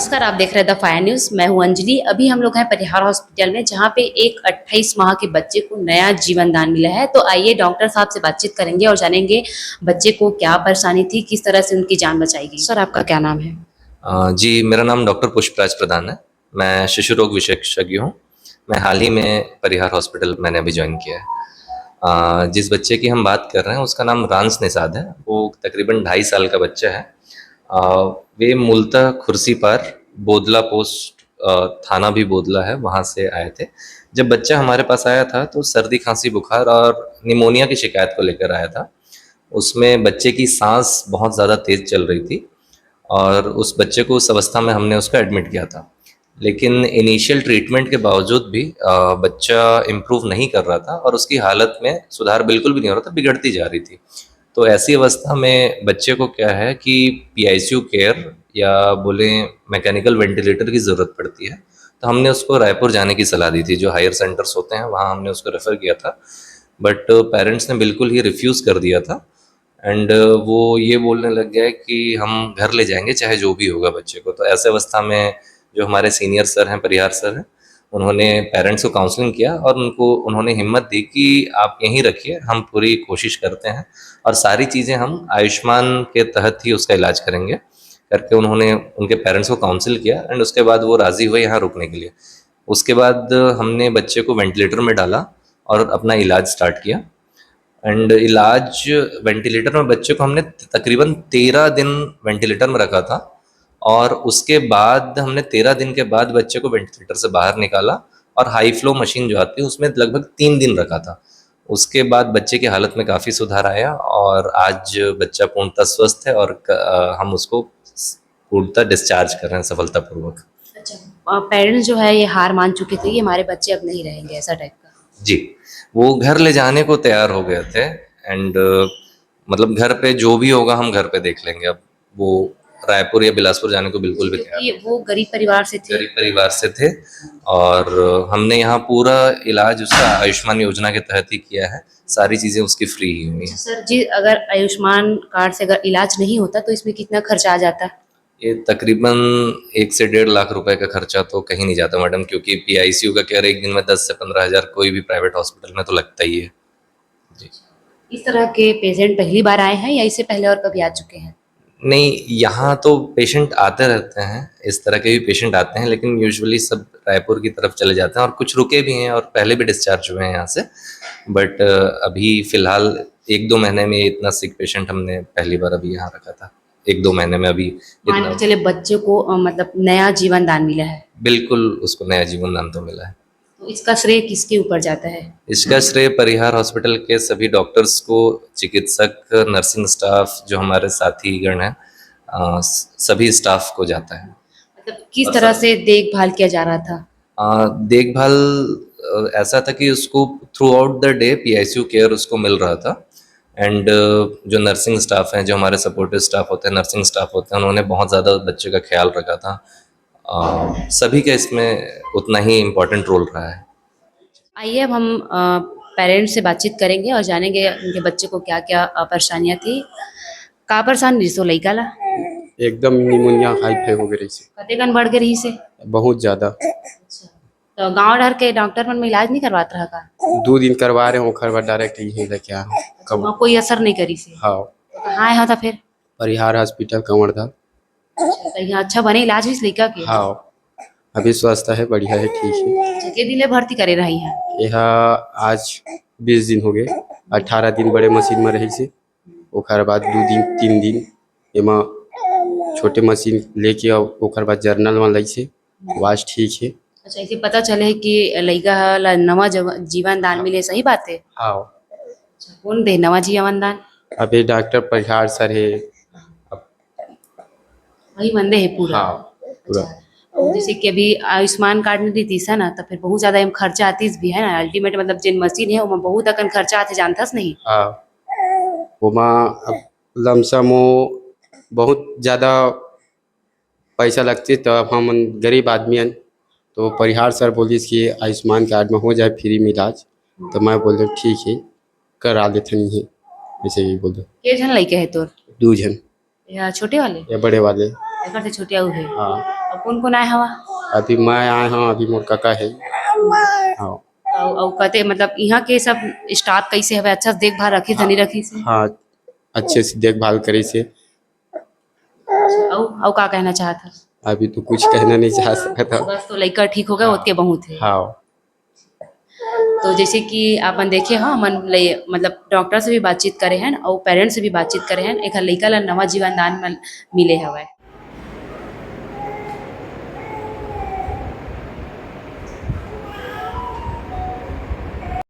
नमस्कार, आप देख रहे हैं द फायर न्यूज़। मैं हूं अंजलि। अभी हम लोग हैं परिहार हॉस्पिटल में, जहां पे एक 28 माह के बच्चे को नया जीवन दान मिला है। तो आइए डॉक्टर साहब से बातचीत करेंगे और जानेंगे बच्चे को क्या परेशानी थी, किस तरह से उनकी जान बचाई गई। सर, आपका क्या नाम है? जी, मेरा नाम डॉक्टर पुष्पराज प्रधान है। मैं शिशु रोग विशेषज्ञ हूँ। मैं हाल ही में परिहार हॉस्पिटल मैंने अभी जॉइन किया है। जिस बच्चे की हम बात कर रहे हैं उसका नाम रांस निषाद है। वो तकरीबन 2.5 साल का बच्चा है। अ, वे मूलतः खुर्सीपार बोदला पोस्ट, थाना भी बोदला है, वहाँ से आए थे। जब बच्चा हमारे पास आया था तो सर्दी, खांसी, बुखार और निमोनिया की शिकायत को लेकर आया था। उसमें बच्चे की सांस बहुत ज़्यादा तेज़ चल रही थी और उस बच्चे को उस अवस्था में हमने उसको एडमिट किया था। लेकिन इनिशियल ट्रीटमेंट के बावजूद भी बच्चा इम्प्रूव नहीं कर रहा था और उसकी हालत में सुधार बिल्कुल भी नहीं हो रहा था, बिगड़ती जा रही थी। तो ऐसी अवस्था में बच्चे को क्या है कि पीआईसीयू केयर या बोलें मैकेनिकल वेंटिलेटर की ज़रूरत पड़ती है। तो हमने उसको रायपुर जाने की सलाह दी थी, जो हायर सेंटर्स होते हैं वहाँ हमने उसको रेफ़र किया था। बट पेरेंट्स ने बिल्कुल ही रिफ्यूज़ कर दिया था एंड वो ये बोलने लग गया है कि हम घर ले जाएंगे चाहे जो भी होगा बच्चे को। तो ऐसे अवस्था में जो हमारे सीनियर सर हैं, परिहार सर हैं, उन्होंने पेरेंट्स को काउंसलिंग किया और उन्होंने हिम्मत दी कि आप यहीं रखिए, हम पूरी कोशिश करते हैं और सारी चीज़ें हम आयुष्मान के तहत ही उसका इलाज करेंगे करके उन्होंने उनके पेरेंट्स को काउंसिल किया एंड उसके बाद वो राज़ी हुए यहाँ रुकने के लिए। उसके बाद हमने बच्चे को वेंटिलेटर में डाला और अपना इलाज स्टार्ट किया एंड इलाज वेंटिलेटर में बच्चे को हमने तकरीबन 13 दिन वेंटिलेटर में रखा था और उसके बाद हमने 13 दिन के बाद बच्चे को वेंटिलेटर से बाहर निकाला और हाई फ्लो मशीन जो आती है उसमें लगभग 3 दिन रखा था। उसके बाद बच्चे की हालत में काफ़ी सुधार आया और आज बच्चा पूर्णतः स्वस्थ है और हम उसको पूर्णतः डिस्चार्ज कर रहे हैं सफलतापूर्वक। अच्छा, पेरेंट्स जो है ये हार मान चुके थे, ये हमारे बच्चे अब नहीं रहेंगे, ऐसा टाइप का? जी, वो घर ले जाने को तैयार हो गए थे एंड मतलब घर पे जो भी होगा हम घर पे देख लेंगे। अब वो रायपुर या बिलासपुर जाने को बिल्कुल भी तैयार क्योंकि नहीं। वो गरीब परिवार से थे। गरीब परिवार से थे और हमने यहाँ पूरा इलाज उसका आयुष्मान योजना के तहत ही किया है। सारी चीज़ें उसकी फ्री ही हुई अच्छा हैं। सर जी, अगर आयुष्मान कार्ड से अगर इलाज नहीं होता तो इसमें कितना खर्चा आ जाता? ये तकरीबन 1 से 1.5 लाख रुपए का खर्चा तो कहीं नहीं जाता मैडम, क्योंकि पीआईसीयू का केयर एक दिन में 10 से 15 हज़ार कोई भी प्राइवेट हॉस्पिटल में तो लगता ही है। जी। इस तरह के पेशेंट पहली बार आए हैं या इससे पहले और कभी आ चुके हैं? नहीं, यहाँ तो पेशेंट आते रहते हैं, इस तरह के भी पेशेंट आते हैं, लेकिन यूजुअली सब रायपुर की तरफ चले जाते हैं और कुछ रुके भी हैं और पहले भी डिस्चार्ज हुए हैं यहाँ से। बट अभी फ़िलहाल 1-2 महीने में इतना सिक पेशेंट हमने पहली बार अभी यहाँ रखा था। 1-2 महीने में अभी मान इतना के चले बच्चे को मतलब नया जीवन दान मिला है, बिल्कुल उसको नया जीवन दान तो मिला है। तो इसका श्रेय किसके ऊपर जाता है? इसका श्रेय परिहार हॉस्पिटल के सभी डॉक्टर्स को, चिकित्सक, नर्सिंग स्टाफ, जो हमारे साथीगण हैं, सभी स्टाफ को जाता है। मतलब किस तरह से देखभाल किया जा रहा था? देखभाल ऐसा था कि उसको through out the day PICU care उसको मिल रहा था एंड जो नर्सिंग स्टाफ हैं, जो हमारे सपोर्टिव स्टाफ होते हैं, नर्सिंग स्टाफ होते हैं, उन्होंने बहुत ज़्यादा बच्चे का ख्याल रखा था। सभी का इसमें उतना ही इम्पोर्टेंट रोल रहा है। आइए अब हम पेरेंट्स से बातचीत करेंगे और जानेंगे उनके बच्चे को क्या-क्या परेशानियाँ थी। का परेशान रही सो लइका ला? एकदम निमोनिया हाई-फाई हो गई से कतेकन बढ़ के रही से? बहुत ज़्यादा। अच्छा। तो गाँव डर के डॉक्टर मन में इलाज नहीं करवात रहा का? 2 दिन करवा रहे हैं, ओखर बाद डायरेक्ट यहीं लेके आए हैं। वहाँ कोई असर नहीं करी से? हाँ, तो कहाँ आए हो था फिर? परिहार हॉस्पिटल कंवरधा। अच्छा, तो यहाँ अच्छा बने इलाज हुई लइका के? हाँ, अभी स्वस्थ है, बढ़िया है, ठीक है। अच्छा, के दिन ले भर्ती करे रही हैं? यहाँ आज 20 दिन हो गए, 18 दिन बड़े मशीन में रही से, ओखर बाद 2 दिन 3 दिन एमा छोटे मशीन लेके और ओखर बाद जर्नल में लई से, आवाज ठीक है। अच्छा, इसे पता चले कि लइका ह ला नवा जीवन दान मिले, सही बात है? हाँ, अच्छा, कौन दे नवा जीवन दान? अभी डॉक्टर परिहार सर है। वही मंदे है पूरा? हाँ, पूरा। अच्छा, और जैसे कि अभी आयुष्मान कार्ड नहीं रहीतिस है ना, तो फिर बहुत ज़्यादा एम खर्चा आतीस भी है ना, अल्टीमेट मतलब जेन मशीन है ओमा बहुत अकन खर्चा आथे, जानथस नहीं? हाँ, ओमा अब लमसम बहुत ज़्यादा पैसा लगते, तब हम गरीब आदमी हन, तो परिहार सर बोलिस कि आयुष्मान कार्ड में हो जाए फ्री में इलाज। तो मैं बोल ठीक है, करा देथन ही, ऐसे ही बोल। के झन लइका है तोर? 2 जन, या छोटे वाले या बड़े वाले। एकर से छोटे आऊ है? हाँ, और कौन कौन आए हवा अभी मैं आया हूँ, अभी मोर काका है। हाँ और कहते मतलब यहाँ के सब स्टाफ कैसे हवे, अच्छा से देखभाल रखी धनी रखी से? हाँ, अच्छे से देखभाल करे से। और का कहना चाहता? अभी तो कुछ कहना नहीं चाह सकता। बस तो लड़का ठीक हो गया उतके बहुत है। हाँ तो जैसे कि अपन देखे हाँ मन मतलब डॉक्टर से भी बातचीत करे हैं और पेरेंट्स से भी बातचीत करे हैं, एक लड़का ला नवा जीवन दान मिले हवे।